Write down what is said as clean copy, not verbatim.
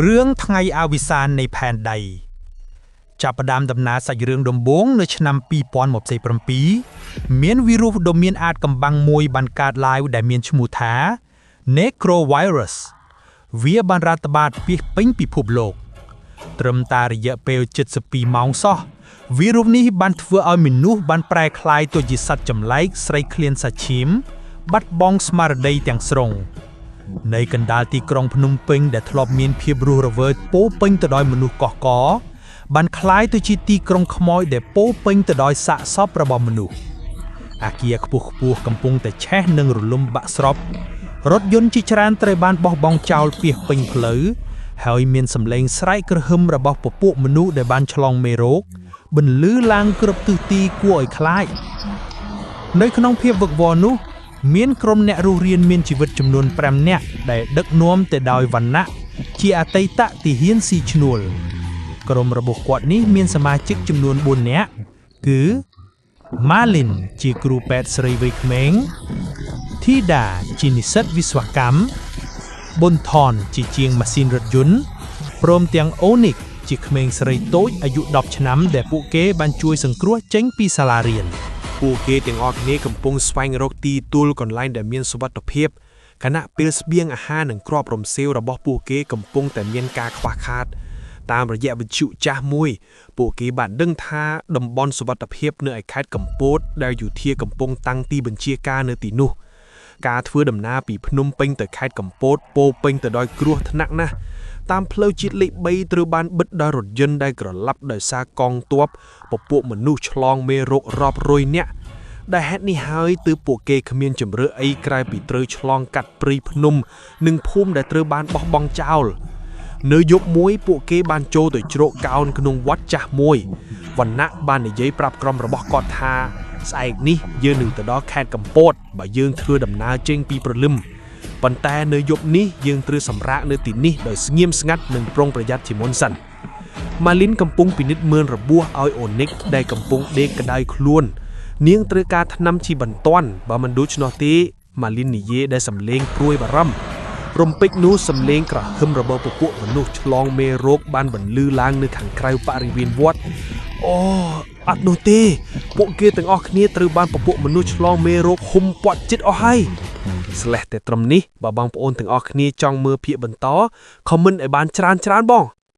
រឿងថ្ងៃអវិសាននៃផែនដីចាប់ផ្ដើមដំណើរសាច់រឿងដំបូងនៅឆ្នាំ2027មានវីរុសដ៏មានអាចកំបាំងមួយបានកើតឡើងដែលមានឈ្មោះថា Necrovirus វាបានរាតត្បាតពាសពេញពិភពលោកត្រឹមតែរយៈពេល72ម៉ោងសោះវីរុសនេះបានធ្វើឲ្យមនុស្សបានប្រែក្លាយទៅជាសត្វចម្លែកស្រីឃ្លានសាច់ឈាមបាត់បង់ស្មារតីទាំងស្រុងនៅកណ្ដាលទីក្រុងភ្នំពេញដែលធ្លាប់មានភាពរស់រវើកពោពេញទៅដោយមនុស្សកុះករបានក្លាយទៅជាទីក្រុងខ្មោចដែលពោពេញទៅដោយសាកសពរបស់មនុស្សអគារខ្ពស់ៗកំពុងតែឆេះនិងរលំបាក់ស្រុបរថយន្តជាច្រើនត្រូវបានបោះបង់ចោលពាសពេញផ្លូវហើយមានសម្លេងស្រែកគ្រហឹមរបស់ពពួកមនុស្សដែលបានឆ្លងមេរោគបន្លឺឡើងគ្រប់ទិសទីគួរឲ្យខ្លាចនៅក្នុងភាពវឹកវរនោះមានក្រុមអ្នករស់រានមានជីវិតចំនួន5នាក់ដែលដឹកនាំទៅដោយវណ្ណៈជាអតីតទាហានស៊ីឈ្នួលក្រុមរបស់គាត់នេះមានសមាជិកចំនួន4នាក់គឺ Malin ជាគ្រូពេទ្យស្រីវ័យក្មេង Thida ជានិស្សិតវិស្វកម្ម Bonthon ជាជាងម៉ាស៊ីនរថយន្តព្រមទាំង Onyx ជាក្មេងស្រីតូចអាយុ10ឆ្នាំដែលពួកគេបានជួយសង្គ្រោះចេញពីសាលារៀនពួកគេទាំងអស់គ្នាកំពុងស្វែងរកទីទួលកន្លែងដែលមានសុវត្ថិភាពខណៈពេលស្បៀងអាហារនិងគ្រាប់រំសេវរបស់ពួកគេកំពុងតែមានការខ្វះខាតតាមរយៈវិទ្យុចាស់មួយពួកគេបានដឹងថាតំបន់សុវត្ថិភាពនៅឯខេត្តកំពតដែលយោធាកំពុងតាំងទីបញ្ជាការនៅទីនោះការធ្វើដំណើរពីភ្នំពេញទៅខេត្តកំពតពោពេញទៅដោយគ្រោះថ្នាក់ណាស់តាមផ្លូវជាតិលេខ3ត្រូវបានបិទដោយរថយន្តដែលក្រឡាប់ដោយសារកងទ័ពពពួកមនុស្សឆ្លងមេរោគរាប់រយនាក់ដែលហេតុនេះហើយទើបពួកគេគ្មានជំរឿអីក្រៅពីត្រូវឆ្លងកាត់ព្រៃភ្នំនិងភូមិដែលត្រូវបានបោះបង់ចោលនៅយប់មួយពួកគេបានចូលទៅជ្រកកោនក្នុងវត្តចាស់មួយវណ្ណៈបាននិយាយប្រាប់ក្រុមរបស់គាត់ថាស្អែកនេះយើងនឹងទៅដល់ខេត្តកំពតបើយើងធ្វើដំណើរចេញពីព្រលឹមប៉ុន្តែនៅយប់នេះយើងត្រូវសម្រាកនៅទីនេះដោយស្ងៀមស្ងាត់និងប្រុងប្រយ័ត្នជាមុនសិន Malin កំពុងពិនិត្យមើលរបួសឲ្យ Onyx ដែលកំពុងដេកក្តៅខ្លួននាងត្រូវការថ្នាំជាបន្ទាន់បើមិនដូច្នោះទេ Malin និយាយដែលសំឡេងព្រួយបារម្ភរំពេចនោះសំឡេងក្រហឹមរបស់ពពួកមនុស្សឆ្លងមេរោគបានបន្លឺឡើងនៅខាងក្រៅបរិវេណវត្តអូអត់នោះទេពួកគេទាំងអស់គ្នាត្រូវបានពពួកមនុស្សឆ្លងមេរោគហុំព័ទ្ធចិត្តអស់ហើយស្លេះតែត្រឹមនេះបើបងប្អូនទាំងអស់គ្នាចង់មើលភាគបន្ត comment ឲ្យបានច្រើនបង